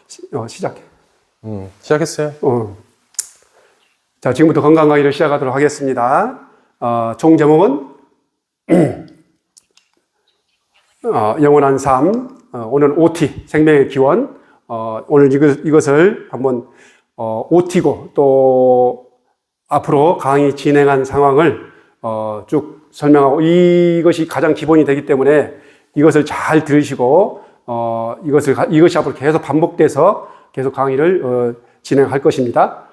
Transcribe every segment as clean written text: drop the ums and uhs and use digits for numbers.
시작해. 시작했어요. 자, 지금부터 건강 강의를 시작하도록 하겠습니다. 총 제목은 영원한 삶, 오늘 OT, 생명의 기원. 오늘 이것을 한번 OT고 또 앞으로 강의 진행한 상황을 쭉 설명하고, 이것이 가장 기본이 되기 때문에 이것을 잘 들으시고 이것이 앞으로 계속 반복돼서 계속 강의를 진행할 것입니다.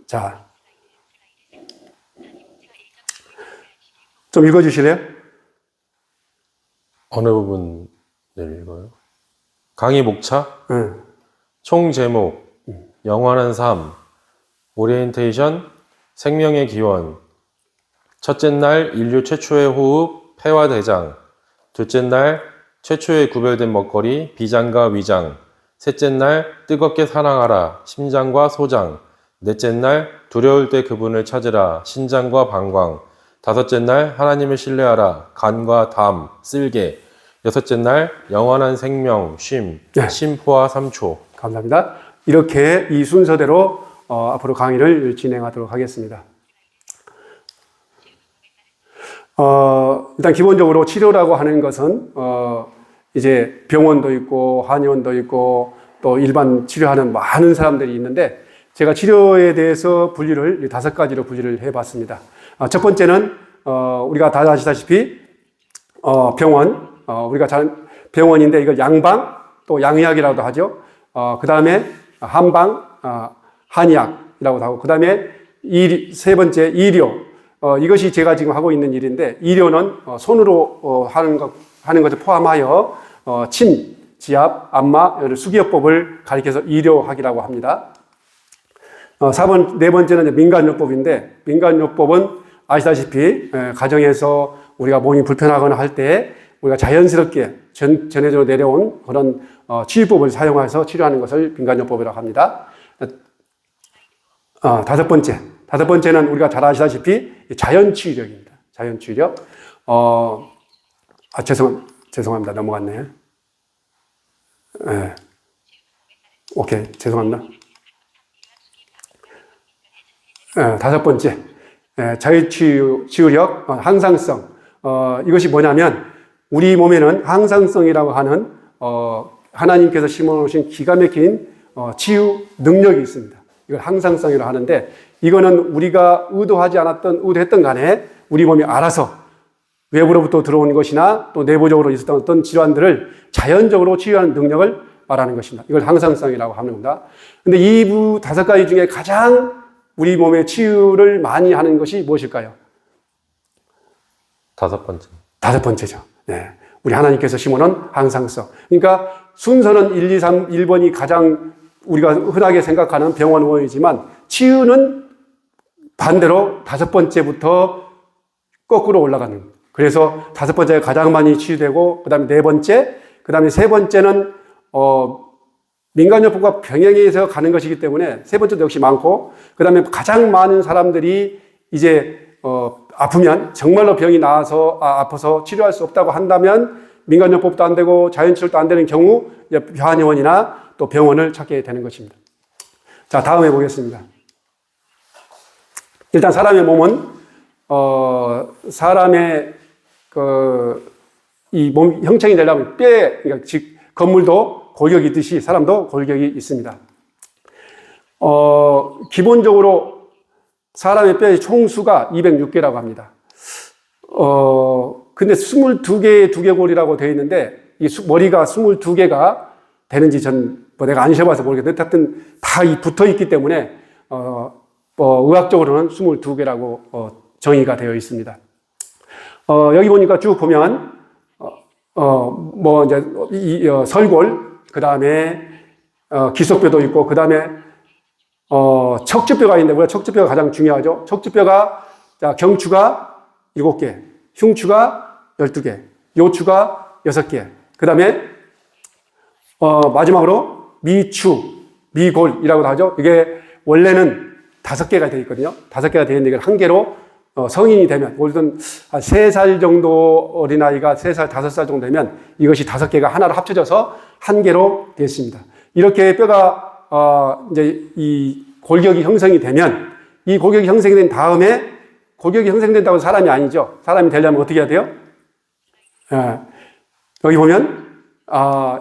자, 좀 읽어주실래요? 어느 부분을 읽어요? 강의 목차? 총 제목, 영원한 삶, 오리엔테이션, 생명의 기원. 첫째 날 인류 최초의 호흡, 폐와 대장. 둘째 날 최초의 구별된 먹거리, 비장과 위장. 셋째 날 뜨겁게 사랑하라, 심장과 소장. 넷째 날 두려울 때 그분을 찾으라, 신장과 방광. 다섯째 날 하나님을 신뢰하라, 간과 담, 쓸개. 여섯째 날 영원한 생명, 쉼, 네. 심포와 삼초. 감사합니다. 이렇게 이 순서대로 앞으로 강의를 진행하도록 하겠습니다. 일단 기본적으로 치료라고 하는 것은 이제 병원도 있고 한의원도 있고 또 일반 치료하는 많은 사람들이 있는데, 제가 치료에 대해서 분류를 5가지로 분류를 해봤습니다. 첫 번째는 우리가 다 아시다시피 병원, 우리가 병원인데 이걸 양방 또 양의학이라고도 하죠. 그 다음에 한방, 한의학이라고도 하고, 그 다음에 세 번째 이료. 이것이 제가 지금 하고 있는 일인데, 이료는 손으로 하는 것을 포함하여 침, 지압, 안마, 수기요법을 가리켜서 이료학이라고 합니다. 네 번째는 민간요법인데, 민간요법은 아시다시피 가정에서 우리가 몸이 불편하거나 할 때 우리가 자연스럽게 전해져 내려온 그런 치유법을 사용해서 치료하는 것을 민간요법이라고 합니다. 다섯 번째는 우리가 잘 아시다시피 자연치유력입니다. 자연치유력. 죄송합니다. 넘어갔네요. 네. 오케이. 죄송합니다. 다섯 번째. 자연치유력, 항상성. 이것이 뭐냐면, 우리 몸에는 항상성이라고 하는, 하나님께서 심어놓으신 기가 막힌 치유 능력이 있습니다. 이걸 항상성이라고 하는데, 이거는 우리가 의도했던 간에 우리 몸이 알아서 외부로부터 들어온 것이나 또 내부적으로 있었던 어떤 질환들을 자연적으로 치유하는 능력을 말하는 것입니다. 이걸 항상성이라고 하는 겁니다. 근데 이 5가지 중에 가장 우리 몸의 치유를 많이 하는 것이 무엇일까요? 다섯 번째죠. 네. 우리 하나님께서 심어놓은 항상성. 그러니까 순서는 1, 2, 3, 1번이 가장 우리가 흔하게 생각하는 병원원이지만, 치유는 반대로 5번째부터 거꾸로 올라가는. 그래서 5번째가 가장 많이 치유되고, 그 다음에 4번째, 그 다음에 3번째는, 민간요법과 병행해서 가는 것이기 때문에 3번째도 역시 많고, 그 다음에 가장 많은 사람들이 이제, 아프면, 정말로 병이 나와서, 아파서 치료할 수 없다고 한다면, 민간요법도 안 되고, 자연치료도 안 되는 경우, 한의원이나 또 병원을 찾게 되는 것입니다. 자, 다음에 보겠습니다. 일단 사람의 몸은, 사람의, 이 몸 형성이 되려면 그러니까 즉, 건물도 골격이 있듯이 사람도 골격이 있습니다. 기본적으로 사람의 뼈의 총수가 206개라고 합니다. 근데 22개의 두개골이라고 되어 있는데, 이 머리가 22개가 되는지 내가 안 쉬어봐서 모르겠는데, 하여튼 다 붙어 있기 때문에, 의학적으로는 22개라고 정의가 되어 있습니다. 여기 보니까 쭉 보면, 설골, 그 다음에, 기속뼈도 있고, 그 다음에, 척추뼈가 있는데, 우리가 척추뼈가 가장 중요하죠. 척추뼈가, 경추가 7개, 흉추가 12개, 요추가 6개, 그 다음에, 마지막으로 미추, 미골이라고 하죠. 이게 원래는 5개가 되어 있거든요. 5개가 되어 있는데, 이걸 한 개로 성인이 되면, 모든 한 3살 정도 어린아이가 3살, 5살 정도 되면 이것이 5개가 하나로 합쳐져서 한 개로 되어 있습니다. 이렇게 뼈가 이제 이 골격이 형성이 되면 이 골격이 형성이 된 다음에 골격이 형성된다고 사람이 아니죠. 사람이 되려면 어떻게 해야 돼요? 여기 보면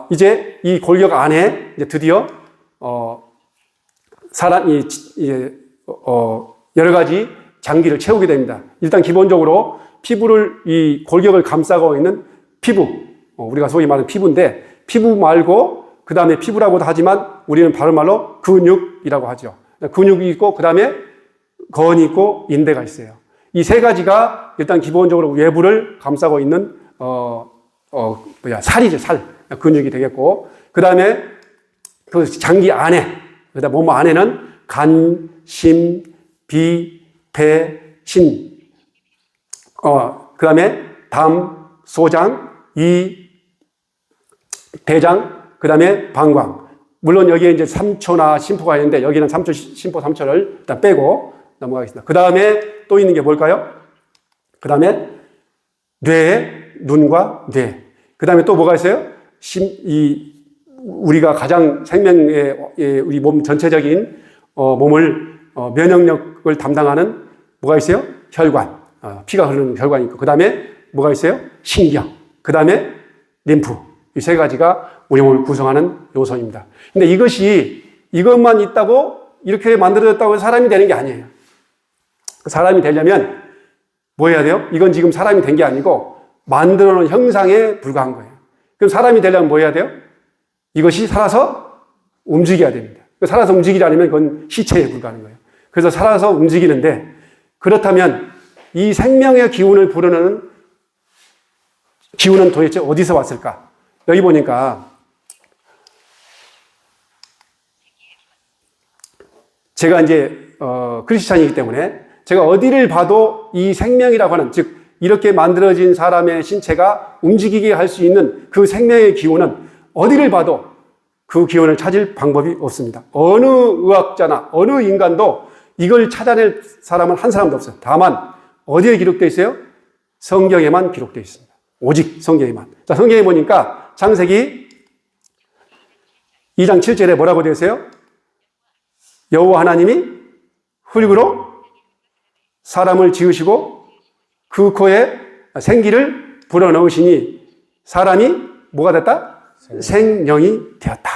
이제 이 골격 안에 이제 드디어 사람이 이제 여러 가지 장기를 채우게 됩니다. 일단 기본적으로 피부를 이 골격을 감싸고 있는 피부, 우리가 소위 말하는 피부인데 피부 말고 그 다음에 피부라고도 하지만 우리는 바른 말로 근육이라고 하죠. 근육이 있고 그 다음에 건이 있고 인대가 있어요. 이 세 가지가 일단 기본적으로 외부를 감싸고 있는 살이죠, 살. 근육이 되겠고 그 다음에 그 장기 안에, 그다음 몸 안에는 간, 심, 비, 배, 신, 그 다음에 담, 소장, 이, 대장, 그 다음에 방광. 물론 여기에 이제 삼초나 심포가 있는데 여기는 삼초, 심포, 삼초를 일단 빼고 넘어가겠습니다. 그 다음에 또 있는 게 뭘까요? 그 다음에 뇌, 눈과 뇌. 그 다음에 또 뭐가 있어요? 우리가 가장 생명의 우리 몸 전체적인 몸을 면역력을 담당하는 뭐가 있어요? 혈관, 피가 흐르는 혈관이 있고 그 다음에 뭐가 있어요? 신경, 그 다음에 림프. 이 세 가지가 우리 몸을 구성하는 요소입니다. 근데 이것만 있다고 이렇게 만들어졌다고 해서 사람이 되는 게 아니에요. 사람이 되려면 뭐 해야 돼요? 이건 지금 사람이 된 게 아니고 만들어 놓은 형상에 불과한 거예요. 그럼 사람이 되려면 뭐 해야 돼요? 이것이 살아서 움직여야 됩니다. 살아서 움직이지 않으면 그건 시체에 불과한 거예요. 그래서 살아서 움직이는데 그렇다면 이 생명의 기운을 불어넣는 기운은 도대체 어디서 왔을까? 여기 보니까 제가 이제 크리스찬이기 때문에 제가 어디를 봐도 이 생명이라고 하는 즉 이렇게 만들어진 사람의 신체가 움직이게 할 수 있는 그 생명의 기운은 어디를 봐도 그 기운을 찾을 방법이 없습니다. 어느 의학자나 어느 인간도 이걸 찾아낼 사람은 한 사람도 없어요. 다만 어디에 기록되어 있어요? 성경에만 기록되어 있습니다. 오직 성경에만. 자, 성경에 보니까 창세기 2장 7절에 뭐라고 되어 있어요? 여호와 하나님이 흙으로 사람을 지으시고 그 코에 생기를 불어넣으시니 사람이 뭐가 됐다? 생명이 되었다.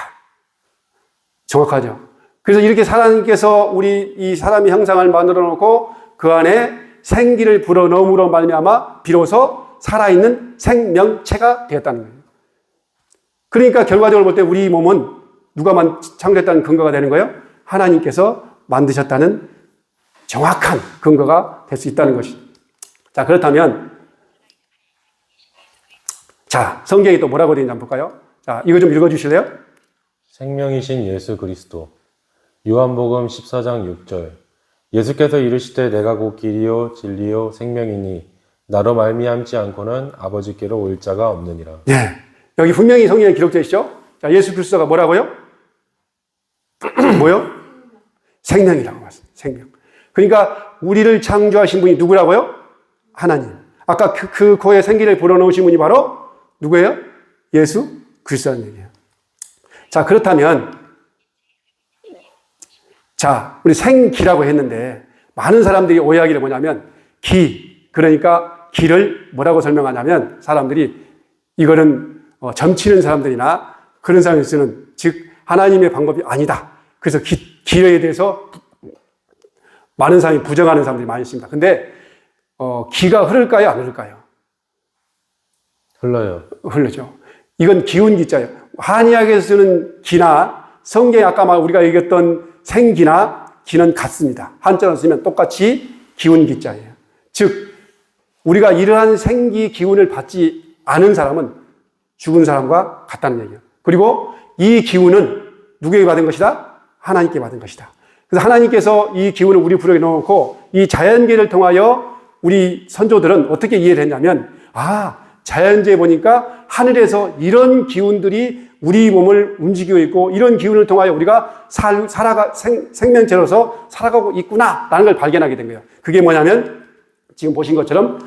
정확하죠? 그래서 이렇게 하나님께서 우리 이 사람의 형상을 만들어 놓고 그 안에 생기를 불어넣음으로 말미암아 비로소 살아있는 생명체가 되었다는 거예요. 그러니까 결과적으로 볼 때 우리 몸은 누가 창조했다는 근거가 되는 거예요? 하나님께서 만드셨다는 정확한 근거가 될 수 있다는 것이죠. 자, 그렇다면 자, 성경이 또 뭐라고 되어 있는지 한번 볼까요? 자, 이거 좀 읽어주실래요? 생명이신 예수 그리스도. 요한복음 14장 6절. 예수께서 이르시되 내가 곧 길이요 진리요 생명이니 나로 말미암지 않고는 아버지께로 올 자가 없느니라. 네, 여기 분명히 성경에 기록되어 있죠. 자, 예수 그리스도가 뭐라고요? 뭐요? 생명이라고 말씀합니다. 생명. 그러니까 우리를 창조하신 분이 누구라고요? 하나님. 아까 그 코에 생기를 불어넣으신 분이 바로 누구예요? 예수 그리스도라는 얘기예요. 자, 그렇다면 자, 우리 생기라고 했는데 많은 사람들이 오해하기를 뭐냐면 그러니까 기를 뭐라고 설명하냐면 사람들이 이거는 점치는 사람들이나 그런 사람이 쓰는 즉 하나님의 방법이 아니다. 그래서 기에 대해서 많은 사람이 부정하는 사람들이 많이 있습니다. 근데 기가 흐를까요? 안 흐를까요? 흘러요. 흐르죠. 이건 기운 기자예요. 한의학에서 쓰는 기나 성경에 아까 우리가 얘기했던 생기나 기는 같습니다. 한자로 쓰면 똑같이 기운 기자예요. 즉 우리가 이러한 생기 기운을 받지 않은 사람은 죽은 사람과 같다는 얘기예요. 그리고 이 기운은 누구에게 받은 것이다? 하나님께 받은 것이다. 그래서 하나님께서 이 기운을 우리 부력에 넣어놓고 이 자연계를 통하여 우리 선조들은 어떻게 이해를 했냐면 자연재에 보니까 하늘에서 이런 기운들이 우리 몸을 움직이고 있고 이런 기운을 통하여 우리가 생명체로서 살아가고 있구나라는 걸 발견하게 된 거예요. 그게 뭐냐면 지금 보신 것처럼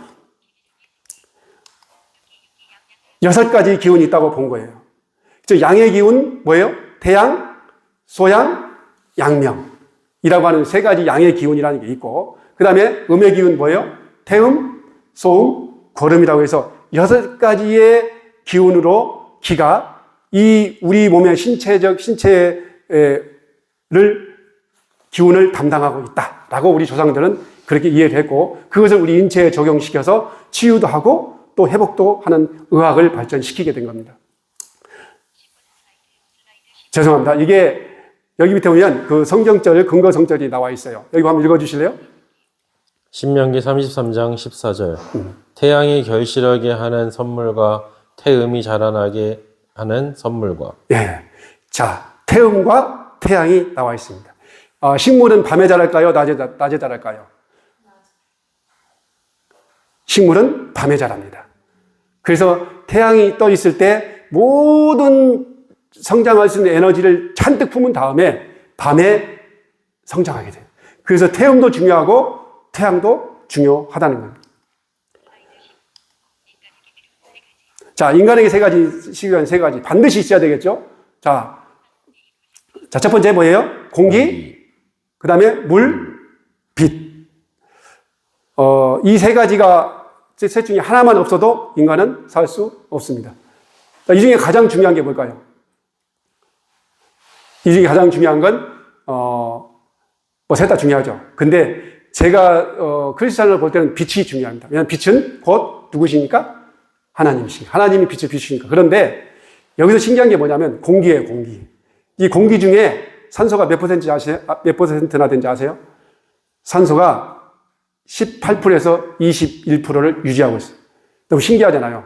6가지 기운이 있다고 본 거예요. 즉 양의 기운 뭐예요? 태양, 소양, 양명이라고 하는 세 가지 양의 기운이라는 게 있고, 그 다음에 음의 기운 뭐예요? 태음, 소음, 고름이라고 해서 6가지의 기운으로 기가 이 우리 몸의 신체를 기운을 담당하고 있다라고 우리 조상들은 그렇게 이해를 했고, 그것을 우리 인체에 적용시켜서 치유도 하고 또 회복도 하는 의학을 발전시키게 된 겁니다. 죄송합니다. 이게 여기 밑에 보면 그 성경절, 근거 성절이 나와 있어요. 여기 한번 읽어주실래요? 신명기 33장 14절. 태양이 결실하게 하는 선물과 태음이 자라나게 하는 선물과. 예. 자, 태음과 태양이 나와 있습니다. 식물은 밤에 자랄까요? 낮에 자랄까요? 식물은 밤에 자랍니다. 그래서 태양이 떠 있을 때 모든 성장할 수 있는 에너지를 잔뜩 품은 다음에 밤에 성장하게 돼요. 그래서 태음도 중요하고 태양도 중요하다는 겁니다. 자, 인간에게 시간 세 가지 반드시 있어야 되겠죠? 자, 첫 번째 뭐예요? 공기, 그 다음에 물, 빛. 이 세 가지가 셋 중에 하나만 없어도 인간은 살 수 없습니다. 자, 이 중에 가장 중요한 게 뭘까요? 이 중에 가장 중요한 건, 셋 다 중요하죠. 근데 제가, 크리스찬을 볼 때는 빛이 중요합니다. 왜냐하면 빛은 곧 누구십니까? 하나님이십니다. 하나님이 빛을 비추시니까. 그런데 여기서 신기한 게 뭐냐면 공기예요, 공기. 이 공기 중에 산소가 몇 퍼센트나 되는지 아세요? 산소가 18%에서 21%를 유지하고 있어요. 너무 신기하잖아요.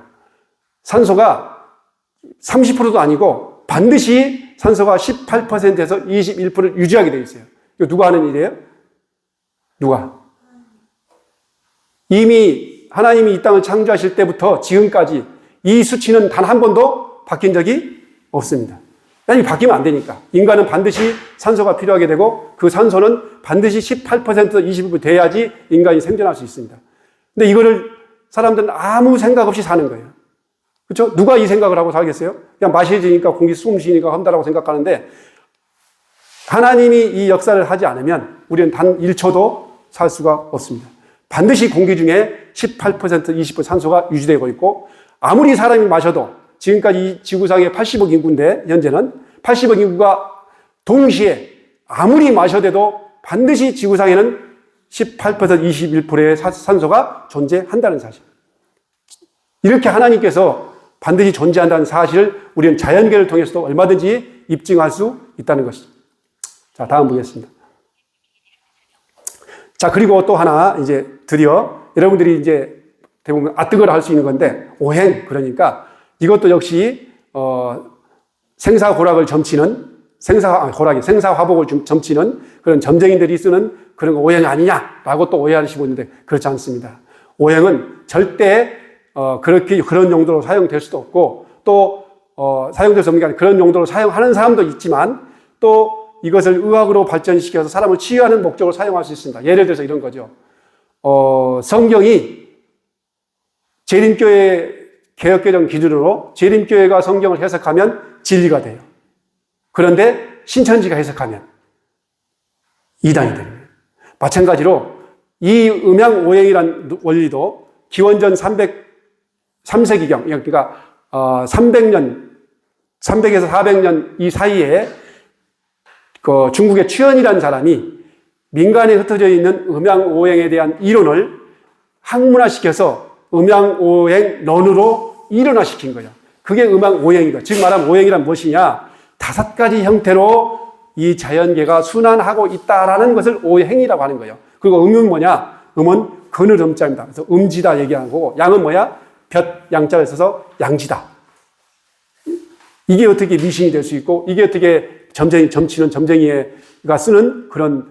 산소가 30%도 아니고 반드시 산소가 18%에서 21%를 유지하게 되어 있어요. 이거 누가 하는 일이에요? 누가? 이미 하나님이 이 땅을 창조하실 때부터 지금까지 이 수치는 단 한 번도 바뀐 적이 없습니다. 아니, 바뀌면 안 되니까. 인간은 반드시 산소가 필요하게 되고 그 산소는 반드시 18%에서 21% 돼야지 인간이 생존할 수 있습니다. 근데 이거를 사람들은 아무 생각 없이 사는 거예요. 그렇죠? 누가 이 생각을 하고 살겠어요? 그냥 마셔지니까 공기 숨 쉬니까 한다라고 생각하는데 하나님이 이 역사를 하지 않으면 우리는 단 1초도 살 수가 없습니다. 반드시 공기 중에 18%, 20% 산소가 유지되고 있고 아무리 사람이 마셔도 지금까지 이 지구상에 80억 인구인데 현재는 80억 인구가 동시에 아무리 마셔도 반드시 지구상에는 18%, 21%의 산소가 존재한다는 사실. 이렇게 하나님께서 반드시 존재한다는 사실을 우리는 자연계를 통해서도 얼마든지 입증할 수 있다는 것이죠. 자, 다음 보겠습니다. 자, 그리고 또 하나, 이제 드디어 여러분들이 이제 대부분 아뜨거라 할 수 있는 건데, 오행, 그러니까 이것도 역시, 생사고락을 점치는, 생사화복을 점치는 그런 점쟁이들이 쓰는 그런 오행 아니냐라고 또 오해하시고 있는데, 그렇지 않습니다. 오행은 절대, 그런 용도로 사용될 수도 없고, 또, 사용될 수 없는 게 아니라 그런 용도로 사용하는 사람도 있지만, 또 이것을 의학으로 발전시켜서 사람을 치유하는 목적으로 사용할 수 있습니다. 예를 들어서 이런 거죠. 성경이 재림교회 개혁개정 기준으로 재림교회가 성경을 해석하면 진리가 돼요. 그런데 신천지가 해석하면 이단이 됩니다. 마찬가지로 이 음양오행이라는 원리도 기원전 3세기경, 그러니까 300에서 400년 이 사이에 그 중국의 취연이라는 사람이 민간에 흩어져 있는 음양오행에 대한 이론을 학문화시켜서 음양오행론으로 일원화시킨 거예요. 그게 음양오행이고, 즉 말하면 오행이란 무엇이냐? 5가지 형태로 이 자연계가 순환하고 있다라는 것을 오행이라고 하는 거예요. 그리고 음은 뭐냐? 음은 그늘 음자입니다. 그래서 음지다 얘기하는 거고, 양은 뭐야? 볕 양자를 써서 양지다. 이게 어떻게 미신이 될 수 있고, 이게 어떻게 점치는 점쟁이가 쓰는 그런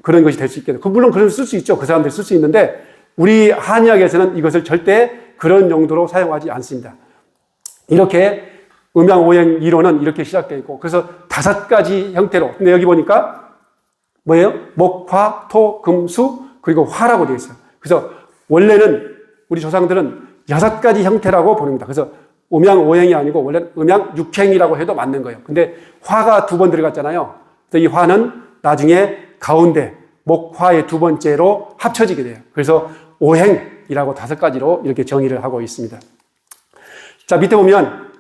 것이 될 수 있겠다. 물론 그런 쓸 수 있죠. 그 사람들이 쓸 수 있는데, 우리 한의학에서는 이것을 절대 그런 용도로 사용하지 않습니다. 이렇게 음양오행 이론은 이렇게 시작되어 있고, 그래서 5가지 형태로. 근데 여기 보니까 뭐예요? 목, 화, 토, 금, 수, 그리고 화라고 되어 있어요. 그래서 원래는 우리 조상들은 6가지 형태라고 보냅니다. 그래서 음양 오행이 아니고 원래 음양 육행이라고 해도 맞는 거예요. 근데 화가 2번 들어갔잖아요. 그래서 이 화는 나중에 가운데 목화의 2번째로 합쳐지게 돼요. 그래서 오행이라고 5가지로 이렇게 정의를 하고 있습니다. 자, 밑에 보면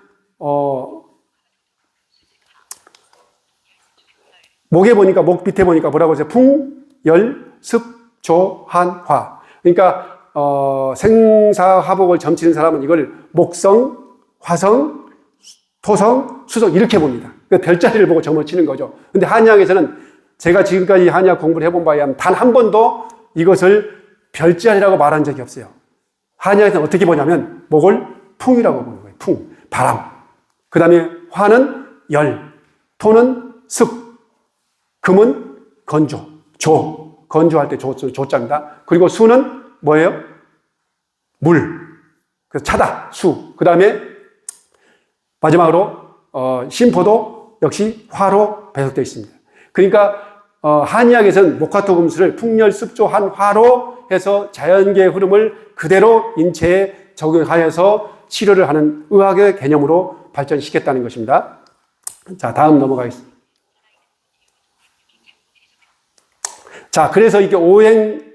목에 보니까, 목 밑에 보니까 뭐라고 하세요? 풍, 열, 습, 조, 한, 화. 그러니까 생사화복을 점치는 사람은 이걸 목성, 화성, 토성, 수성 이렇게 봅니다. 그 별자리를 보고 점을 치는 거죠. 근데 한의학에서는 제가 지금까지 한의학 공부를 해본 바에 의하면 단 한 번도 이것을 별자리라고 말한 적이 없어요. 한의학에서는 어떻게 보냐면 목을 풍이라고 보는 거예요. 풍, 바람. 그 다음에 화는 열, 토는 습, 금은 건조, 조. 건조할 때 조자입니다. 그리고 수는 뭐예요? 물. 그래서 차다, 수. 그 다음에 마지막으로 심포도 역시 화로 배속되어 있습니다. 그러니까 한의학에서는 목화토금수를 풍열습조한 화로 해서 자연계의 흐름을 그대로 인체에 적용하여서 치료를 하는 의학의 개념으로 발전시켰다는 것입니다. 자, 다음 넘어가겠습니다. 자, 그래서 이게 오행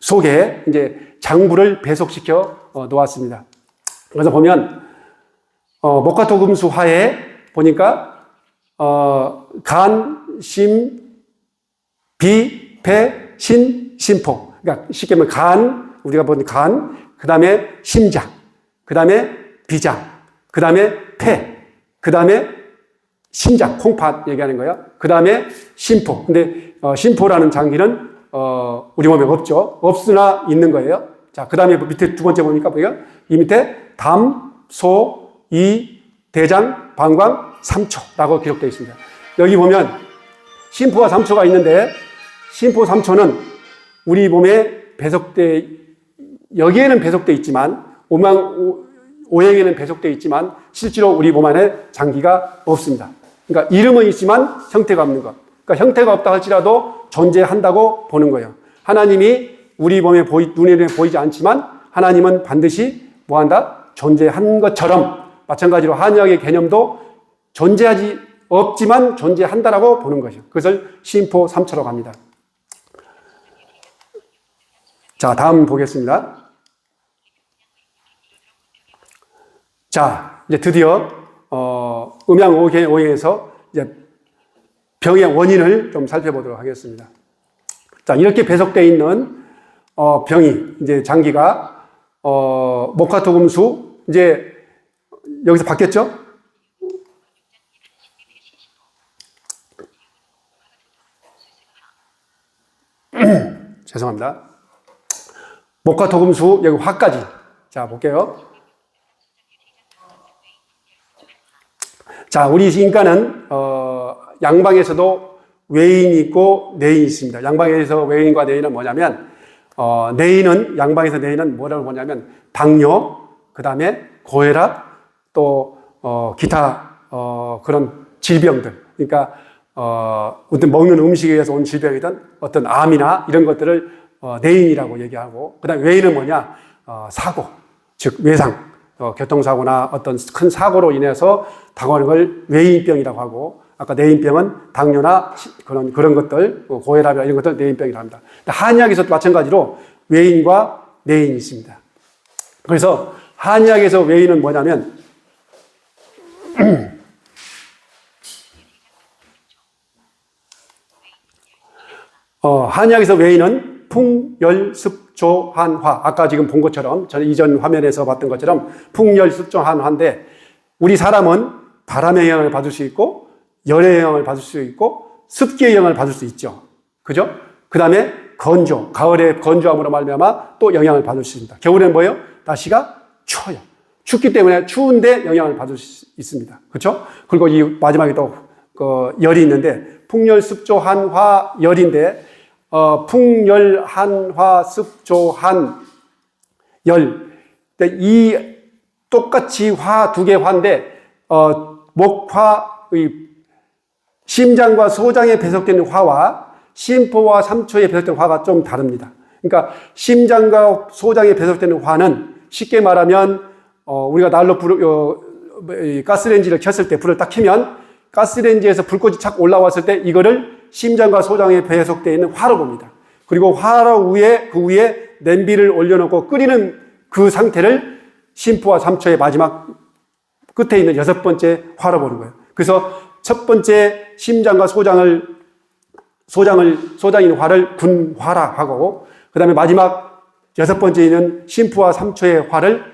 속에 이제 장부를 배속시켜 놓았습니다. 그래서 보면 목화토금수화에 보니까 간, 심, 비, 폐, 신, 심포. 그러니까 쉽게 말하면 간, 우리가 보는 간, 그 다음에 심장, 그 다음에 비장, 그 다음에 폐, 그 다음에 심장, 콩팥 얘기하는 거예요. 그 다음에 심포. 근데 심포라는 장기는 우리 몸에 없죠. 없으나 있는 거예요. 자, 그 다음에 밑에 2번째 보니까 뭐예요? 이 밑에 담, 소, 이, 대장, 방광, 삼초라고 기록되어 있습니다. 여기 보면 심포와 삼초가 있는데 심포, 삼초는 우리 몸에 여기에는 배속되어 있지만 오행에는 배속되어 있지만 실제로 우리 몸 안에 장기가 없습니다. 그러니까 이름은 있지만 형태가 없는 것. 그러니까 형태가 없다 할지라도 존재한다고 보는 거예요. 하나님이 우리 몸에 눈에 보이지 않지만 하나님은 반드시 뭐한다? 존재한 것처럼 마찬가지로 한의학의 개념도 존재하지 없지만 존재한다라고 보는 것이죠. 그것을 심포 삼초라고 합니다. 자, 다음 보겠습니다. 자, 이제 드디어 음양 오행에서 이제 병의 원인을 좀 살펴보도록 하겠습니다. 자, 이렇게 배속되어 있는 병이 이제 장기가 목화토금수 이제 여기서 바뀌었죠? 죄송합니다. 목화토금수 여기 화까지. 자, 볼게요. 자, 우리 인간은 양방에서도 외인이 있고 내인이 있습니다. 양방에서 외인과 내인은 뭐냐면 내인은 양방에서 내인은 뭐라고 보냐면 당뇨, 그 다음에 고혈압, 또 기타 그런 질병들. 그러니까 어떤 먹는 음식에 의해서 온 질병이든 어떤 암이나 이런 것들을 내인이라고 얘기하고, 그 다음에 외인은 뭐냐? 사고, 즉 외상, 교통사고나 어떤 큰 사고로 인해서 당하는 걸 외인병이라고 하고, 아까 내인병은 당뇨나 그런 것들, 고혈압이나 이런 것들 내인병이라고 합니다. 한의학에서도 마찬가지로 외인과 내인이 있습니다. 그래서 한의학에서 외인은 뭐냐면 한의학에서 외인은 풍, 열, 습, 조, 한, 화. 아까 지금 본 것처럼, 저는 이전 화면에서 봤던 것처럼 풍, 열, 습, 조, 한, 화인데 우리 사람은 바람의 영향을 받을 수 있고 열의 영향을 받을 수 있고 습기의 영향을 받을 수 있죠. 그죠? 그 다음에 건조, 가을에 건조함으로 말미암아 또 영향을 받을 수 있습니다. 겨울에는 뭐예요? 날씨가 추워요. 춥기 때문에 추운데 영향을 받을 수 있습니다. 그렇죠? 그리고 이 마지막에 또 열이 있는데 풍열, 습조, 한, 화, 열인데 풍열, 한화, 습조, 한, 열. 이 똑같이 화, 2개 화인데 목화의 심장과 소장에 배속되는 화와 심포와 삼초에 배속되는 화가 좀 다릅니다. 그러니까 심장과 소장에 배속되는 화는 쉽게 말하면 우리가 난로 이 가스레인지를 켰을 때 불을 딱 켜면 가스레인지에서 불꽃이 착 올라왔을 때 이거를 심장과 소장에 배속되어 있는 화로 봅니다. 그리고 화로 위에 그 위에 냄비를 올려놓고 끓이는 그 상태를 심포와 3초의 마지막 끝에 있는 6번째 화로 보는 거예요. 그래서 첫 번째 심장과 소장이 있는 화를 군화라 하고, 그 다음에 마지막 6번째 있는 심포와 3초의 화를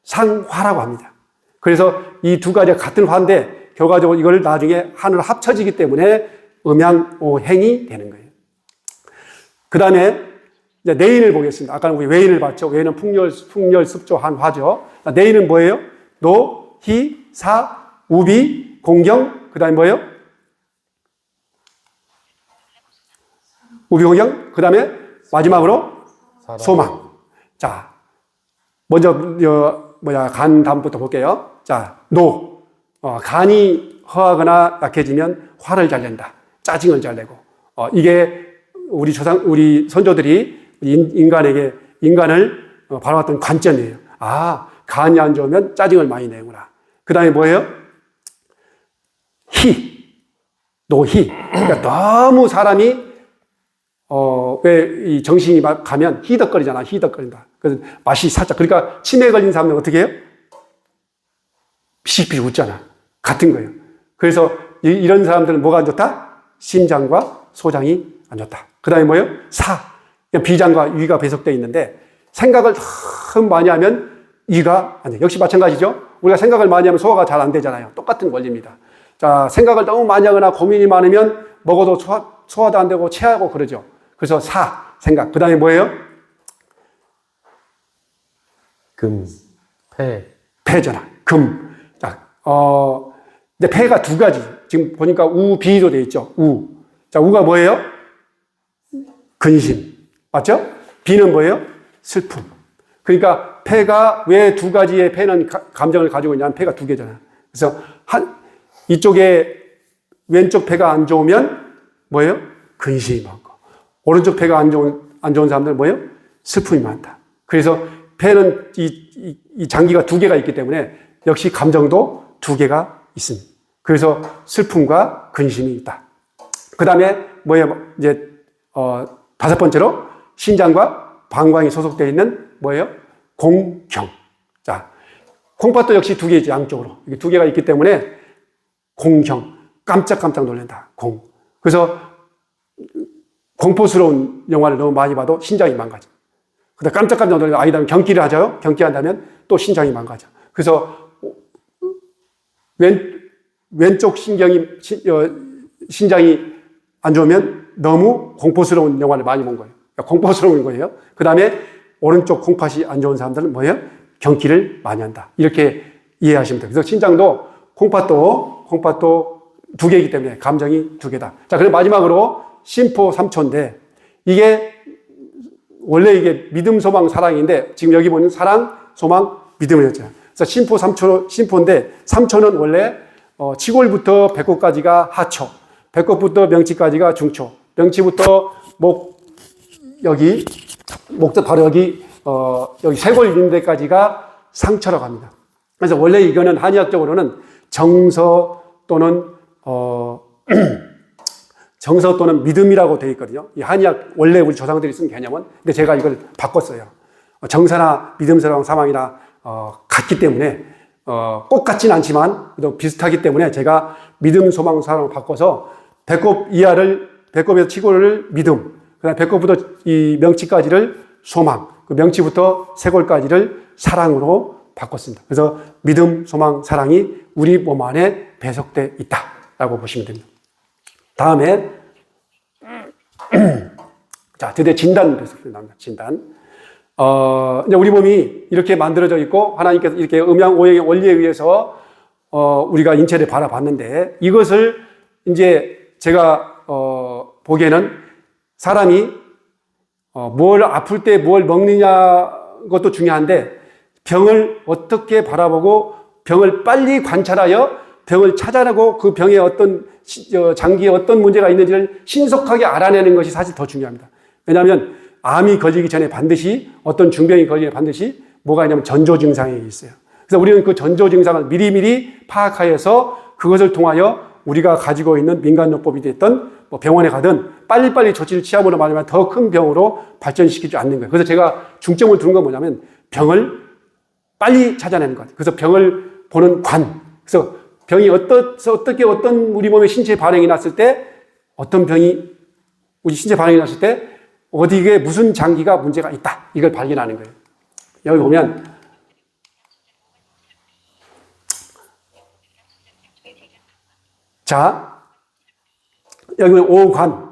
상화라고 합니다. 그래서 이 두 가지가 같은 화인데 결과적으로 이걸 나중에 하나로 합쳐지기 때문에 음양오행이 되는 거예요. 그 다음에 이제 내인을 보겠습니다. 아까는 우리 외인을 봤죠. 외인은 풍렬, 습조, 한화죠. 내인은 뭐예요? 노, 희, 사, 우비, 공경, 그 다음에 뭐예요? 우비, 공경, 그 다음에 마지막으로 소망. 자, 먼저 간 다음부터 볼게요. 자, 노. 간이 허하거나 약해지면 화를 잘 낸다. 짜증을 잘 내고. 이게 우리 선조들이 인간을 바라봤던 관점이에요. 아, 간이 안 좋으면 짜증을 많이 내구나. 그 다음에 뭐예요? 노희. 그러니까 너무 사람이, 왜 이 정신이 가면 희덕거리잖아. 희덕거린다. 그래서 맛이 살짝. 그러니까 치매 걸린 사람은 어떻게 해요? 피식피식 웃잖아. 같은 거예요. 그래서 이런 사람들은 뭐가 안 좋다? 심장과 소장이 안 좋다. 그 다음에 뭐예요? 비장과 위가 배속되어 있는데 생각을 너무 많이 하면 이가 안 돼. 역시 마찬가지죠. 우리가 생각을 많이 하면 소화가 잘 안 되잖아요. 똑같은 원리입니다. 자, 생각을 너무 많이 하거나 고민이 많으면 먹어도 소화도 안 되고 체하고 그러죠. 그래서 생각. 그 다음에 뭐예요? 폐잖아. 금. 자, 이제 폐가 두 가지. 지금 보니까 우, 비도 돼 있죠. 자, 우가 뭐예요? 근심. 맞죠? 비는 뭐예요? 슬픔. 그러니까 폐가 왜 두 가지의 폐는 감정을 가지고 있냐면 폐가 두 개잖아. 그래서 이쪽에 왼쪽 폐가 안 좋으면 뭐예요? 근심이 많고. 오른쪽 폐가 안 좋은 사람들은 뭐예요? 슬픔이 많다. 그래서 폐는 이 장기가 두 개가 있기 때문에 역시 감정도 두 개가 있습니다. 그래서 슬픔과 근심이 있다. 그 다음에 뭐예요? 이제, 다섯 번째로 신장과 방광이 소속되어 있는 뭐예요? 공경. 자, 콩팥도 역시 두 개지, 양쪽으로. 이게 두 개가 있기 때문에 공경. 깜짝깜짝 놀란다. 그래서 공포스러운 영화를 너무 많이 봐도 신장이 망가져. 근데 깜짝깜짝 놀라면 아이다면 경기를 하죠. 경기한다면 또 신장이 망가져. 그래서 왼쪽 신장이 안 좋으면 너무 공포스러운 영화를 많이 본 거예요. 그러니까 공포스러운 거예요. 그 다음에 오른쪽 콩팥이 안 좋은 사람들은 뭐예요? 경기를 많이 한다. 이렇게 이해하시면 돼요. 그래서 신장도 콩팥도 두 개이기 때문에 감정이 두 개다. 자, 그리고 마지막으로 심포 3초인데 이게 원래 이게 믿음, 소망, 사랑인데 지금 여기 보는 사랑, 소망, 믿음이었잖아요. 그래서 심포인데 3초는 원래 치골부터 배꼽까지가 하초, 배꼽부터 명치까지가 중초, 명치부터 목도 바로 여기 쇄골 있는 데까지가 상처라고 합니다. 그래서 원래 이거는 한의학적으로는 정서 또는 믿음이라고 되어 있거든요. 이 한의학 원래 우리 조상들이 쓴 개념은, 근데 제가 이걸 바꿨어요. 정사나 믿음, 사망이나 같기 때문에 꼭 같진 않지만 또 비슷하기 때문에 제가 믿음, 소망, 사랑을 바꿔서 배꼽에서 치골을 믿음, 그다음 배꼽부터 이 명치까지를 소망, 그 명치부터 쇄골까지를 사랑으로 바꿨습니다. 그래서 믿음, 소망, 사랑이 우리 몸 안에 배속돼 있다라고 보시면 됩니다. 다음에 자, 드디어 진단 배속돼 나옵니다. 진단. 이제 우리 몸이 이렇게 만들어져 있고 하나님께서 이렇게 음양오행의 원리에 의해서 우리가 인체를 바라봤는데 이것을 이제 제가 보기에는 사람이 뭘 아플 때 뭘 먹느냐 것도 중요한데 병을 어떻게 바라보고 병을 빨리 관찰하여 병을 찾아내고 그 병에 어떤 장기에 어떤 문제가 있는지를 신속하게 알아내는 것이 사실 더 중요합니다. 왜냐하면 암이 걸리기 전에 반드시 어떤 중병이 걸리기 전에 반드시 뭐가 있냐면 전조 증상이 있어요. 그래서 우리는 그 전조 증상을 미리미리 파악하여서 그것을 통하여 우리가 가지고 있는 민간요법이 됐던 뭐 병원에 가든 빨리빨리 조치를 취함으로 말하면 더 큰 병으로 발전시키지 않는 거예요. 그래서 제가 중점을 두는 건 뭐냐면 병을 빨리 찾아내는 것. 그래서 병을 보는 관. 그래서 병이 어떻게 어떤 우리 몸의 신체 반응이 났을 때 어떤 병이 우리 신체 반응이 났을 때 어디에 무슨 장기가 문제가 있다. 이걸 발견하는 거예요. 여기 보면 자, 여기는 오관,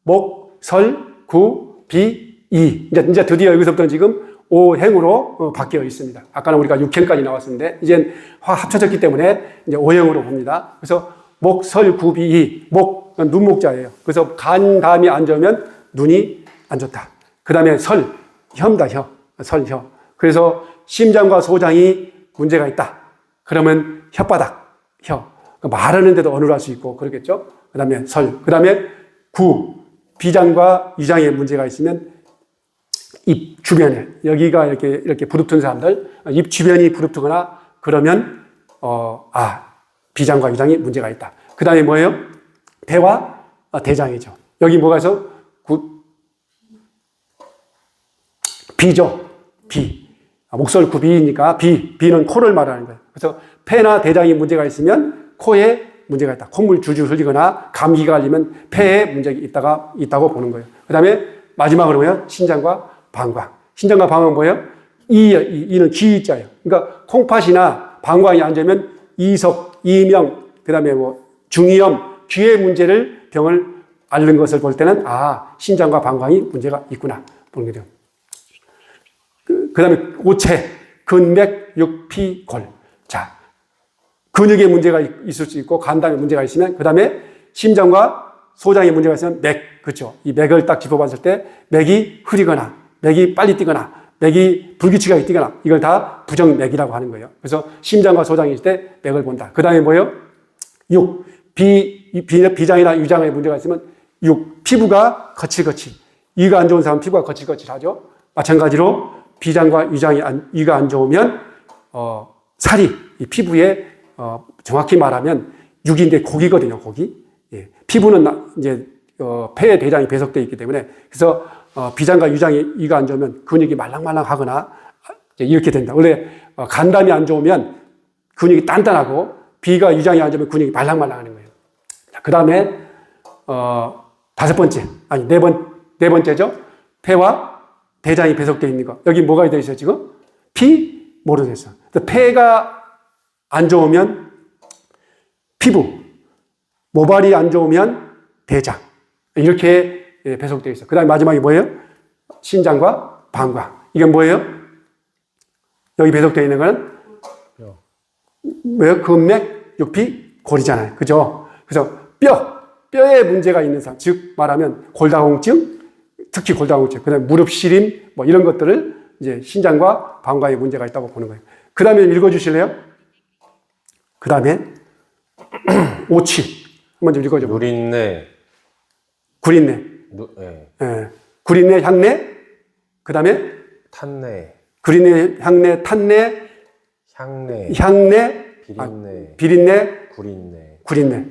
목, 설, 구, 비, 이. 이제 드디어 여기서부터는 지금 오행으로 바뀌어 있습니다. 아까는 우리가 6행까지 나왔었는데, 이젠 합쳐졌기 때문에 이제 오행으로 봅니다. 그래서 목, 설, 구, 비, 이. 목, 눈목자예요. 그래서 간, 담이 안 좋으면 눈이 안 좋다. 그 다음에 설, 혀입니다, 혀. 설, 혀. 그래서 심장과 소장이 문제가 있다. 그러면 혓바닥, 혀. 말하는데도 어눌할 수 있고 그렇겠죠. 그 다음에 설, 그 다음에 구, 비장과 위장에 문제가 있으면 입 주변에 여기가 이렇게 부릅뜬 사람들, 입 주변이 부릅뜨거나 그러면 비장과 위장에 문제가 있다. 그 다음에 뭐예요? 폐와 대장이죠. 여기 뭐가 있어? 비죠. 비. 목설구비니까 비는 코를 말하는 거예요. 그래서 폐나 대장에 문제가 있으면 코에 문제가 있다. 콧물 줄줄 흘리거나 감기가 걸리면 폐에 문제가 있다고 보는 거예요. 그 다음에 마지막으로 뭐예요? 신장과 방광. 신장과 방광은 뭐예요? 이는 기자예요. 그러니까 콩팥이나 방광이 안 좋으면 이석, 이명, 그 다음에 뭐 중이염, 귀의 문제를 병을 앓는 것을 볼 때는 신장과 방광이 문제가 있구나 보는 거죠. 그 다음에 오체, 근맥, 육피, 골. 자, 근육에 문제가 있을 수 있고 간담에 문제가 있으면 그 다음에 심장과 소장에 문제가 있으면 맥, 그렇죠. 이 맥을 딱 짚어봤을 때 맥이 흐리거나 맥이 빨리 뛰거나 맥이 불규칙하게 뛰거나 이걸 다 부정맥이라고 하는 거예요. 그래서 심장과 소장이 있을 때 맥을 본다. 그 다음에 뭐예요? 육, 비장이나 위장에 문제가 있으면 육, 피부가 거칠거칠. 이가 안 좋은 사람은 피부가 거칠거칠하죠. 마찬가지로 비장과 위가 안 좋으면 살이 이 피부에 정확히 말하면 육인데 고기거든요, 고기. 예. 피부는 이제 폐에 대장이 배속되어 있기 때문에 그래서 비장과 위가 안 좋으면 근육이 말랑말랑하거나 이렇게 된다. 원래 간담이 안 좋으면 근육이 단단하고 비가 위장이 안 좋으면 근육이 말랑말랑하는 거예요. 그 다음에 네 번째죠. 폐와 대장이 배속되어 있는 거. 여기 뭐가 되어 있어요, 지금? 피, 뭐로 되어 있어. 폐가 안 좋으면 피부, 모발이 안 좋으면 대장. 이렇게 배속되어 있어. 그 다음에 마지막에 뭐예요? 신장과 방광. 이게 뭐예요? 여기 배속되어 있는 거는 뭐예요? 근맥, 육피, 골이잖아요. 그죠? 그래서 뼈에 문제가 있는 사람, 즉 말하면 골다공증, 특히 골다공증, 그 다음에 무릎 시림, 뭐 이런 것들을 이제 신장과 방광에 문제가 있다고 보는 거예요. 그 다음에 읽어주실래요? 그 다음에 오치 한번 좀 읽어줘. 누린내, 구린내, 예. 구린내, 향내, 그 다음에 탄내, 구린내, 향내, 탄내, 향내, 비린내, 구린내.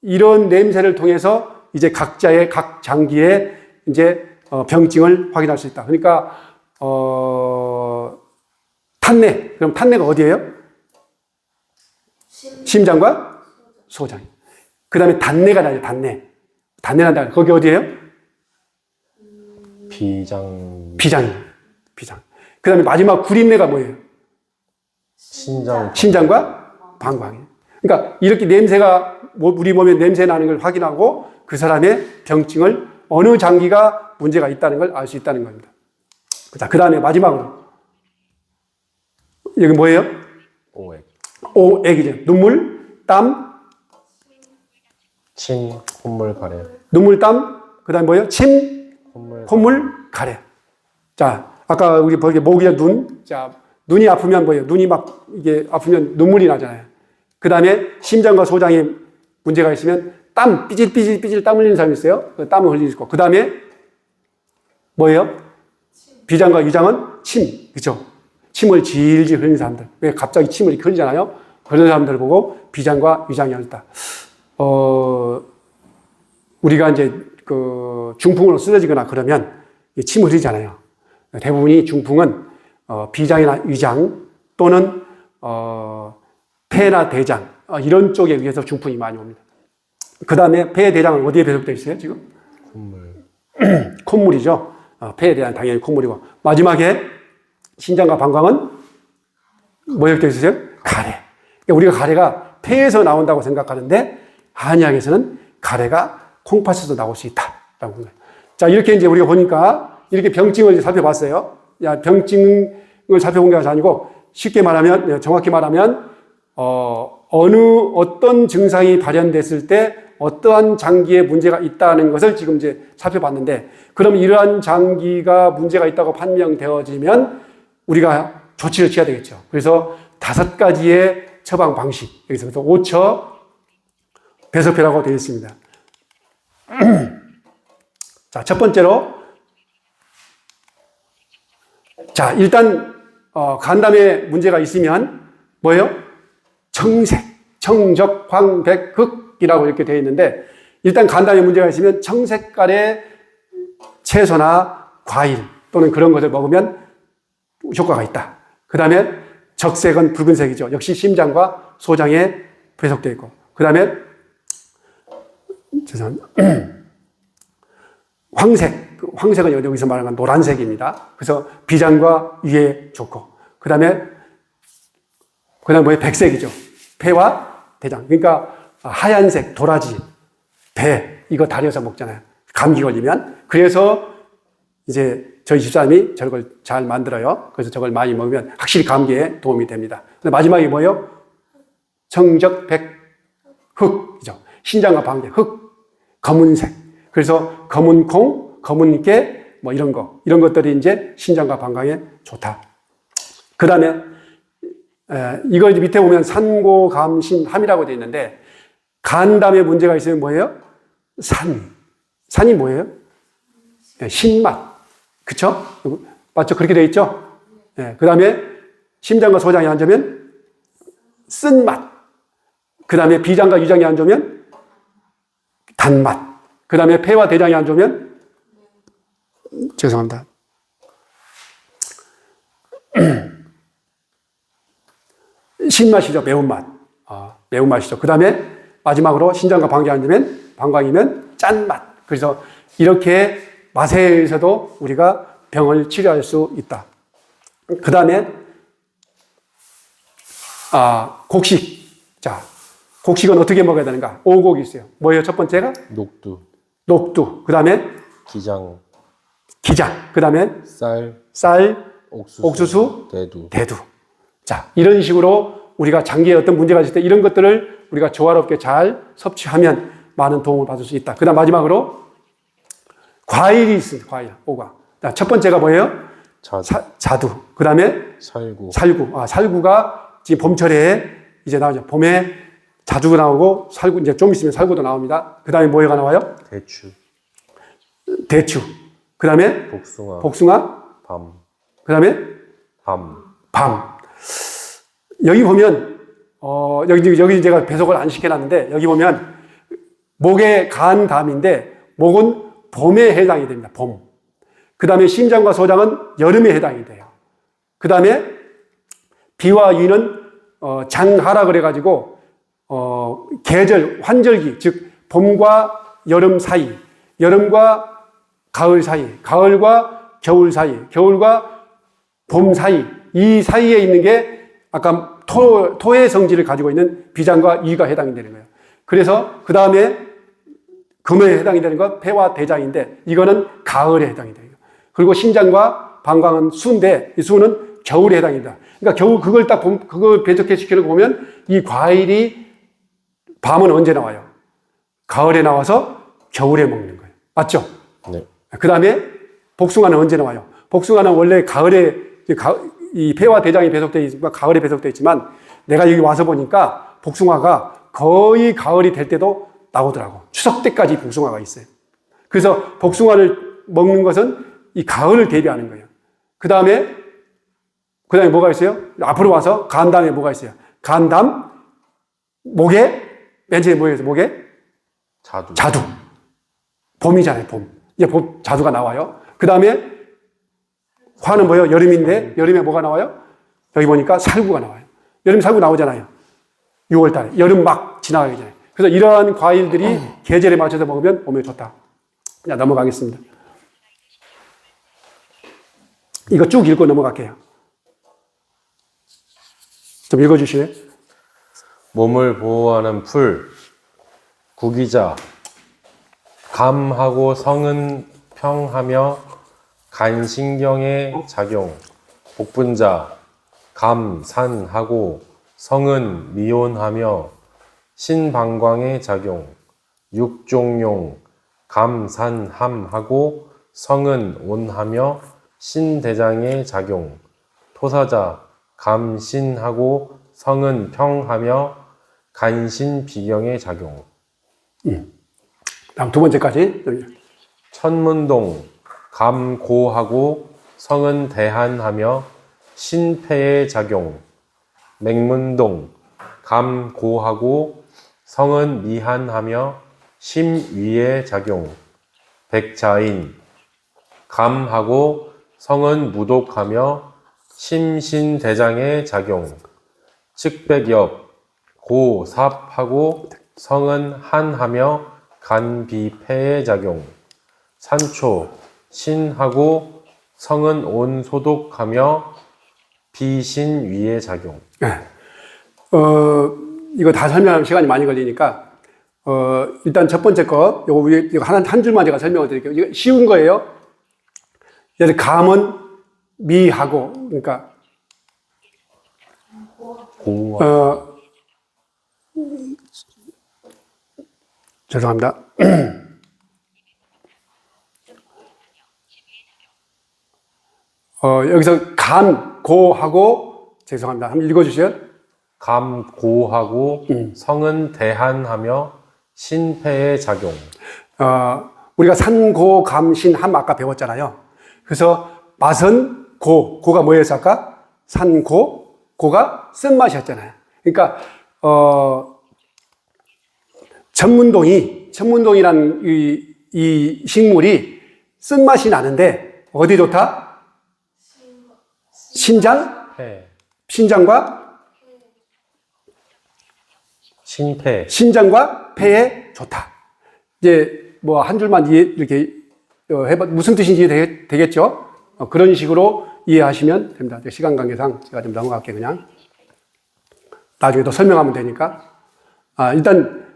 이런 냄새를 통해서 이제 각자의 각 장기의 이제 병증을 확인할 수 있다. 그러니까 탄내. 그럼 탄내가 어디예요? 심장과 소장. 그 다음에 단내가 나요, 단내. 단내 난다. 거기 어디예요? 비장. 그 다음에 마지막 구린내가 뭐예요? 신장과 방광이에요. 그러니까 이렇게 냄새가, 우리 몸에 냄새 나는 걸 확인하고 그 사람의 병증을 어느 장기가 문제가 있다는 걸 알 수 있다는 겁니다. 자, 그 다음에 마지막으로. 여기 뭐예요? 오액이죠. 눈물, 땀, 침, 콧물, 가래. 눈물, 땀, 그 다음에 뭐예요? 침, 콧물, 가래. 자, 아까 우리 보기 목이나 눈. 자, 눈이 아프면 뭐예요? 눈이 막 이게 아프면 눈물이 나잖아요. 그 다음에 심장과 소장에 문제가 있으면 땀, 삐질 땀 흘리는 사람이 있어요. 그 땀을 흘리고. 그 다음에 뭐예요? 비장과 위장은 침, 그죠? 침을 질질 흘리는 사람들. 왜 갑자기 침을 흘리잖아요? 그런 사람들을 보고 비장과 위장이 하였다. 우리가 이제 그 중풍으로 쓰러지거나 그러면 침을 흘리잖아요. 대부분이 중풍은 비장이나 위장 또는 폐나 대장 이런 쪽에 의해서 중풍이 많이 옵니다. 그 다음에 폐, 대장은 어디에 배속되어 있어요 지금? 콧물. 콧물이죠. 폐에 대한 당연히 콧물이고 마지막에 신장과 방광은 뭐에 되어 있어요? 가래. 그러니까 우리가 가래가 폐에서 나온다고 생각하는데 한의학에서는 가래가 콩팥에서 나올 수 있다라고 합니다. 자, 이렇게 이제 우리가 보니까 이렇게 병증을 살펴봤어요. 야, 병증을 살펴본 게 아니고 쉽게 말하면, 정확히 말하면 어떤 증상이 발현됐을 때 어떠한 장기에 문제가 있다는 것을 지금 이제 살펴봤는데, 그럼 이러한 장기가 문제가 있다고 판명되어지면 우리가 조치를 취해야 되겠죠. 그래서 5가지의 처방 방식, 여기서부터 5처 배석표라고 되어 있습니다. 자, 첫 번째로, 자, 일단, 간담에 문제가 있으면, 뭐예요? 청색, 청적, 황백, 흑이라고 이렇게 되어 있는데, 일단 간담에 문제가 있으면 청색깔의 채소나 과일 또는 그런 것을 먹으면 효과가 있다. 그 다음에 적색은 붉은색이죠. 역시 심장과 소장에 배속되어 있고. 그 다음에, 죄송합니다. 황색은 여기서 말하는 건 노란색입니다. 그래서 비장과 위에 좋고. 그 다음에 뭐예요? 백색이죠. 폐와 대장. 그러니까 하얀색, 도라지, 배, 이거 다려서 먹잖아요. 감기 걸리면. 그래서 이제 저희 집사람이 저걸 잘 만들어요. 그래서 저걸 많이 먹으면 확실히 감기에 도움이 됩니다. 근데 마지막에 뭐예요? 청적, 백, 흑이죠. 신장과 방대, 흑, 검은색. 그래서 검은 콩, 검은 깨, 뭐 이런 것들이 이제 신장과 방광에 좋다. 그 다음에, 이거 밑에 보면 산고감신함이라고 되어 있는데, 간담에 문제가 있으면 뭐예요? 산이 뭐예요? 신맛. 그쵸? 맞죠? 그렇게 되어 있죠? 그 다음에 심장과 소장이 안 좋으면 쓴맛. 그 다음에 비장과 위장이 안 좋으면 단맛. 그 다음에 폐와 대장이 안 좋으면, 죄송합니다. 신맛이죠. 매운맛. 매운맛이죠. 그 다음에 마지막으로 신장과 방광이면 짠맛. 그래서 이렇게 맛에 의해서도 우리가 병을 치료할 수 있다. 그 다음에, 곡식. 자, 곡식은 어떻게 먹어야 되는가? 5곡이 있어요. 뭐예요? 첫 번째가? 녹두. 그 다음에? 기장. 그 다음에? 쌀, 옥수수, 대두. 자, 이런 식으로 우리가 장기에 어떤 문제가 있을 때 이런 것들을 우리가 조화롭게 잘 섭취하면 많은 도움을 받을 수 있다. 그 다음 마지막으로 과일이 있습니다. 과일, 5가. 첫 번째가 뭐예요? 자두. 그 다음에? 살구. 살구가 지금 봄철에 이제 나오죠. 봄에 자두가 나오고 살구, 이제 좀 있으면 살구도 나옵니다. 그 다음에 뭐가 나와요? 대추. 그 다음에? 복숭아. 그 다음에? 밤. 여기 보면, 여기 제가 배속을 안 시켜놨는데, 여기 보면, 목에 간담인데, 목은 봄에 해당이 됩니다. 봄. 그 다음에 심장과 소장은 여름에 해당이 돼요. 그 다음에 비와 위는 장하라 그래가지고 계절, 환절기, 즉 봄과 여름 사이, 여름과 가을 사이, 가을과 겨울 사이, 겨울과 봄 사이, 이 사이에 있는 게 아까 토의 성질을 가지고 있는 비장과 위가 해당이 되는 거예요. 그래서 그 다음에 금에 해당이 되는 건 폐와 대장인데 이거는 가을에 해당이 돼요. 그리고 신장과 방광은 수인데 이 수는 겨울에 해당이 됩니다. 그러니까 겨울 그걸 그걸 배적해 시키는 거 보면 이 과일이 밤은 언제 나와요? 가을에 나와서 겨울에 먹는 거예요. 맞죠? 네. 그 다음에 복숭아는 언제 나와요? 복숭아는 원래 가을에 이 폐와 대장이 배속되어 있으니까 가을에 배속되어 있지만 내가 여기 와서 보니까 복숭아가 거의 가을이 될 때도 나오더라고. 추석 때까지 복숭아가 있어요. 그래서 복숭아를 먹는 것은 이 가을을 대비하는 거예요. 그 다음에 그 다음에 뭐가 있어요? 앞으로 와서 간 다음에 뭐가 있어요? 간 다음, 목에, 맨 처음에 뭐예요? 목에? 자두. 봄이잖아요, 봄. 이제 봄, 자두가 나와요. 그 다음에 화는 뭐예요? 여름인데, 여름에 뭐가 나와요? 여기 보니까 살구가 나와요. 여름 살구 나오잖아요. 6월 달에. 여름 막 지나가기 전에. 그래서 이러한 과일들이 계절에 맞춰서 먹으면 몸에 좋다. 자, 넘어가겠습니다. 이거 쭉 읽고 넘어갈게요. 좀 읽어주실래요? 몸을 보호하는 풀, 구기자, 감하고 성은 평하며 간신경의 작용, 복분자, 감, 산하고 성은 미온하며 신방광의 작용, 육종용, 감, 산, 함하고 성은 온하며 신대장의 작용, 토사자, 감, 신하고 성은 평하며 간신 비경의 작용. 다음 두 번째까지. 천문동, 감, 고하고 성은 대한하며 신폐의 작용. 맹문동, 감, 고하고 성은 미한하며 심위의 작용. 백자인, 감하고 성은 무독하며 심신대장의 작용. 측백엽, 고, 삽하고 성은 한하며 간비폐의 작용. 산초, 신하고 성은 온 소독하며 비신위의 작용. 이거 다 설명하면 시간이 많이 걸리니까, 일단 첫 번째 거, 이거 한 줄만 제가 설명을 드릴게요. 이거 쉬운 거예요. 예를 들어, 감은 미하고, 그러니까, 죄송합니다. 여기서 감, 고하고, 죄송합니다. 한번 읽어주세요. 감, 고하고 성은 대한하며 신폐의 작용. 우리가 산고, 감, 신, 함 아까 배웠잖아요. 그래서 맛은 고, 고가 뭐였어 아까? 산고, 고가 쓴맛이었잖아요. 그러니까 천문동이라는 이 식물이 쓴맛이 나는데 어디 좋다? 폐. 신장과 신폐. 신장과 폐에 좋다. 이제 뭐 한 줄만 이렇게 해봐 무슨 뜻인지 되겠죠? 그런 식으로 이해하시면 됩니다. 시간 관계상 제가 좀 넘어갈게요, 그냥. 나중에 또 설명하면 되니까. 일단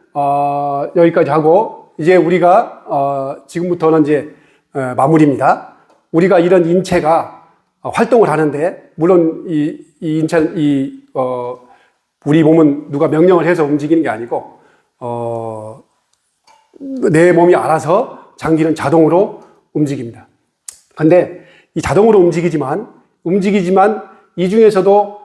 여기까지 하고 이제 우리가 지금부터는 이제 마무리입니다. 우리가 이런 인체가 활동을 하는데 물론 이 인체 우리 몸은 누가 명령을 해서 움직이는 게 아니고 내 몸이 알아서 장기는 자동으로 움직입니다. 근데 이 자동으로 움직이지만 이 중에서도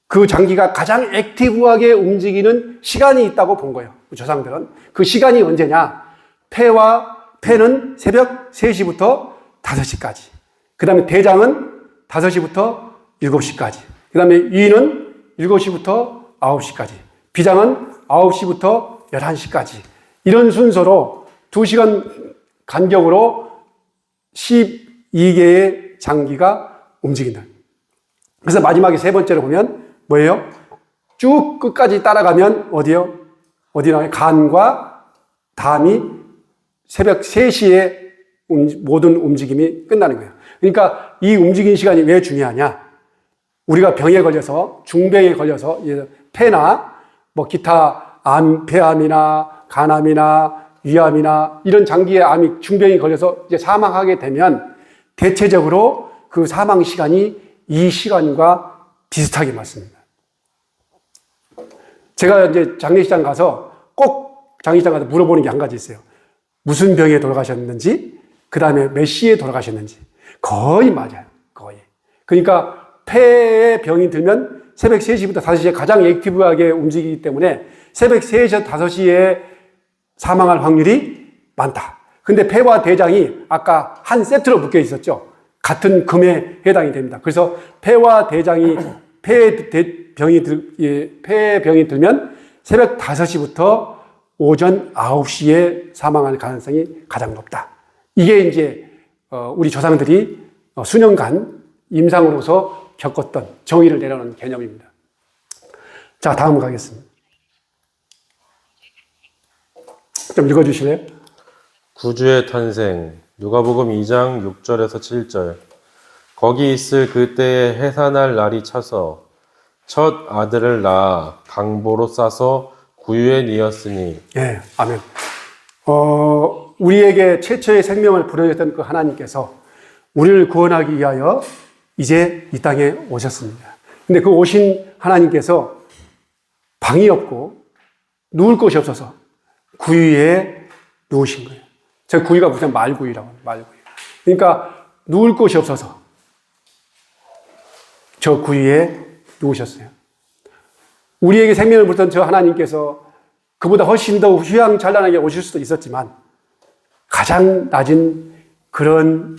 그 장기가 가장 액티브하게 움직이는 시간이 있다고 본 거예요. 조상들은. 그 시간이 언제냐? 폐는 새벽 3시부터 5시까지. 그 다음에 대장은 5시부터 7시까지. 그 다음에 위는 7시부터 9시까지. 비장은 9시부터 11시까지. 이런 순서로 2시간 간격으로 12개의 장기가 움직인다. 그래서 마지막에 세 번째로 보면 뭐예요? 쭉 끝까지 따라가면 어디요? 어디 나와요? 간과 담이 새벽 3시에 모든 움직임이 끝나는 거예요. 그러니까 이 움직이는 시간이 왜 중요하냐? 우리가 병에 걸려서, 중병에 걸려서, 폐나, 뭐 기타 폐암이나 간암이나 위암이나 이런 장기의 암이 중병이 걸려서 이제 사망하게 되면 대체적으로 그 사망 시간이 이 시간과 비슷하게 맞습니다. 제가 이제 장례식장 가서 꼭 장례식장 가서 물어보는 게 한 가지 있어요. 무슨 병에 돌아가셨는지, 그 다음에 몇 시에 돌아가셨는지. 거의 맞아요. 거의. 그러니까 폐에 병이 들면 새벽 3시부터 5시에 가장 액티브하게 움직이기 때문에 새벽 3시에서 5시에 사망할 확률이 많다. 근데 폐와 대장이 아까 한 세트로 묶여 있었죠. 같은 금에 해당이 됩니다. 그래서 폐와 대장이 폐병이 들면 새벽 5시부터 오전 9시에 사망할 가능성이 가장 높다. 이게 이제 우리 조상들이 수년간 임상으로서 겪었던 정의를 내려놓은 개념입니다. 자, 다음 가겠습니다. 좀 읽어주실래요? 구주의 탄생 누가복음 2장 6절에서 7절. 거기 있을 그때에 해산할 날이 차서 첫 아들을 낳아 강보로 싸서 구유에 뉘었으니. 예, 아멘. 우리에게 최초의 생명을 불어줬던 그 하나님께서 우리를 구원하기 위하여 이제 이 땅에 오셨습니다. 근데 그 오신 하나님께서 방이 없고 누울 곳이 없어서 구유에 누우신 거예요. 저 구유가 무슨 말구유라고 해요. 말구유. 그러니까 누울 곳이 없어서 저 구유에 누우셨어요. 우리에게 생명을 불던 저 하나님께서 그보다 훨씬 더 휘황찬란하게 오실 수도 있었지만 가장 낮은 그런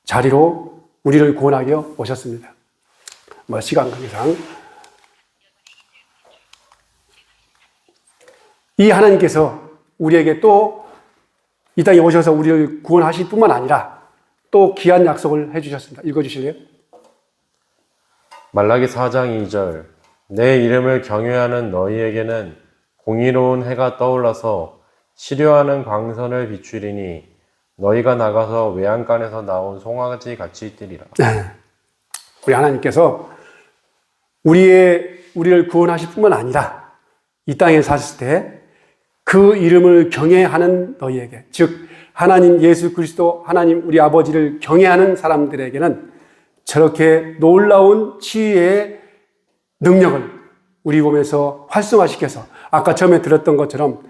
자리로 우리를 구원하기 위해 오셨습니다. 시간 관계상 이 하나님께서 우리에게 또 이 땅에 오셔서 우리를 구원하실 뿐만 아니라 또 귀한 약속을 해주셨습니다. 읽어주실래요? 말라기 4장 2절. 내 이름을 경외하는 너희에게는 공의로운 해가 떠올라서 치료하는 광선을 비추리니 너희가 나가서 외양간에서 나온 송아지 같이 뛰리라. 네. 우리 하나님께서 우리를 구원하실 뿐만 아니라 이 땅에 사실 때 그 이름을 경외하는 너희에게, 즉 하나님 예수 그리스도 하나님 우리 아버지를 경외하는 사람들에게는 저렇게 놀라운 치유의 능력을 우리 몸에서 활성화시켜서 아까 처음에 들었던 것처럼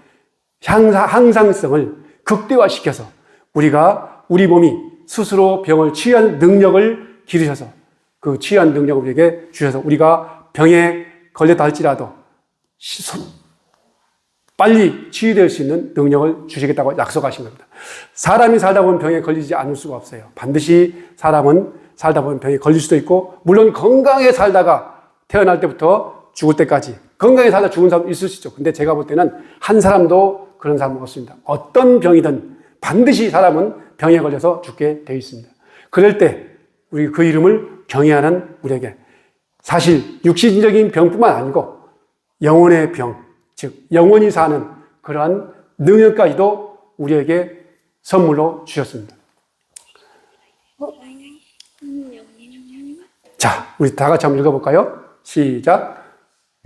항상성을 극대화시켜서 우리 몸이 스스로 병을 치유할 능력을 기르셔서 그 치유한 능력을 우리에게 주셔서 우리가 병에 걸렸다 할지라도 빨리 치유될 수 있는 능력을 주시겠다고 약속하신 겁니다. 사람이 살다 보면 병에 걸리지 않을 수가 없어요. 반드시 사람은 살다 보면 병에 걸릴 수도 있고, 물론 건강하게 살다가 태어날 때부터 죽을 때까지 건강하게 살다 죽은 사람도 있을 수 있죠. 근데 제가 볼 때는 한 사람도 그런 사람은 없습니다. 어떤 병이든 반드시 사람은 병에 걸려서 죽게 되어 있습니다. 그럴 때 우리 그 이름을 경외하는 우리에게 사실 육신적인 병뿐만 아니고 영혼의 병, 즉 영원히 사는 그러한 능력까지도 우리에게 선물로 주셨습니다. 자, 우리 다 같이 한번 읽어볼까요? 시작.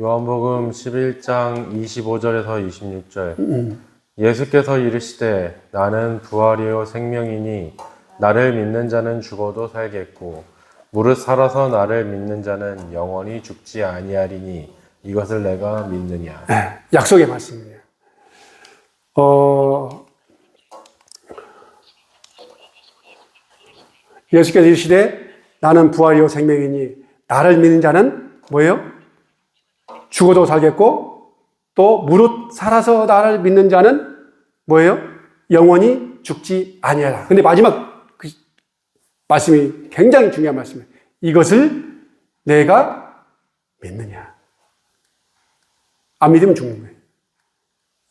요한복음 11장 25절에서 26절. 예수께서 이르시되 나는 부활이요 생명이니 나를 믿는 자는 죽어도 살겠고 무릇 살아서 나를 믿는 자는 영원히 죽지 아니하리니 이것을 내가 믿느냐. 네, 약속의 말씀이에요. 예수께서 이르시되 나는 부활이요 생명이니 나를 믿는 자는 뭐예요? 죽어도 살겠고 또 무릇 살아서 나를 믿는 자는 뭐예요? 영원히 죽지 아니하라. 근데 마지막 그 말씀이 굉장히 중요한 말씀이에요. 이것을 내가 믿느냐. 안 믿으면 죽는 거예요.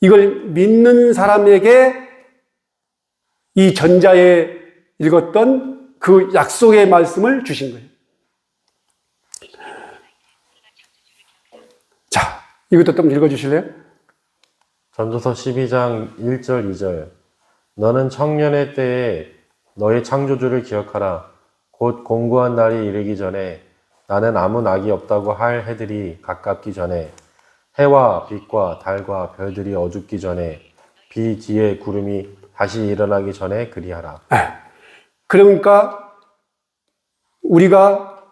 이걸 믿는 사람에게 이 전자에 읽었던 그 약속의 말씀을 주신 거예요. 자, 이것도 좀 읽어주실래요? 전도서 12장 1절 2절. 너는 청년의 때에 너의 창조주를 기억하라. 곧 공고한 날이 이르기 전에 나는 아무 낙이 없다고 할 해들이 가깝기 전에 해와 빛과 달과 별들이 어둡기 전에 비 뒤에 구름이 다시 일어나기 전에 그리하라. 그러니까 우리가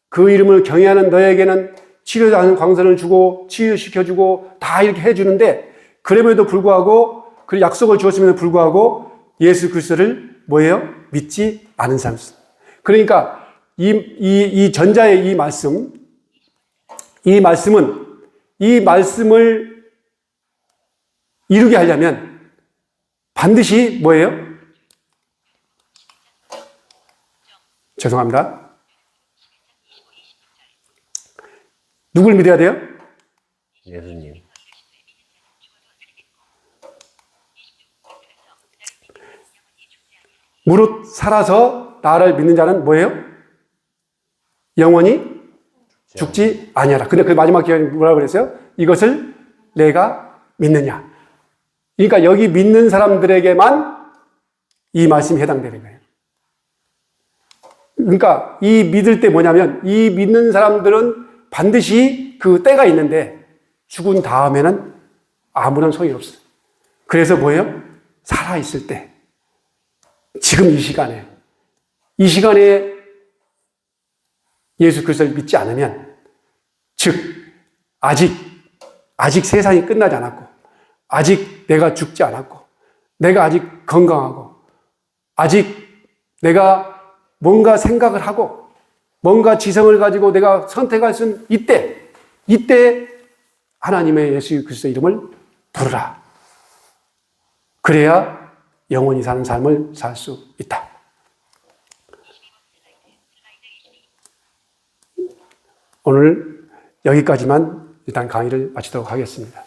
그 이름을 경외하는 너에게는 치료하지 않은 광선을 주고 치유시켜주고 다 이렇게 해주는데 그럼에도 불구하고 그 약속을 주었음에도 불구하고 예수 그리스도를 뭐예요? 믿지 않은 사람. 그러니까 이 전자의 이 말씀을 이루게 하려면 반드시 뭐예요? 죄송합니다. 누굴 믿어야 돼요? 예수님. 무릇 살아서 나를 믿는 자는 뭐예요? 영원히 죽지 아니하라. 근데 그 마지막 기간에 뭐라고 그랬어요? 이것을 내가 믿느냐. 그러니까 여기 믿는 사람들에게만 이 말씀이 해당되는 거예요. 그러니까 이 믿을 때 뭐냐면 이 믿는 사람들은 반드시 그 때가 있는데 죽은 다음에는 아무런 소용이 없어요. 그래서 뭐예요? 살아있을 때 지금 이 시간에 예수 그리스도를 믿지 않으면 즉 아직 세상이 끝나지 않았고 아직 내가 죽지 않았고 내가 아직 건강하고 아직 내가 뭔가 생각을 하고 뭔가 지성을 가지고 내가 선택할 수 있는 이때 하나님의 예수 그리스도 이름을 부르라. 그래야 영원히 사는 삶을 살 수 있다. 오늘 여기까지만 일단 강의를 마치도록 하겠습니다.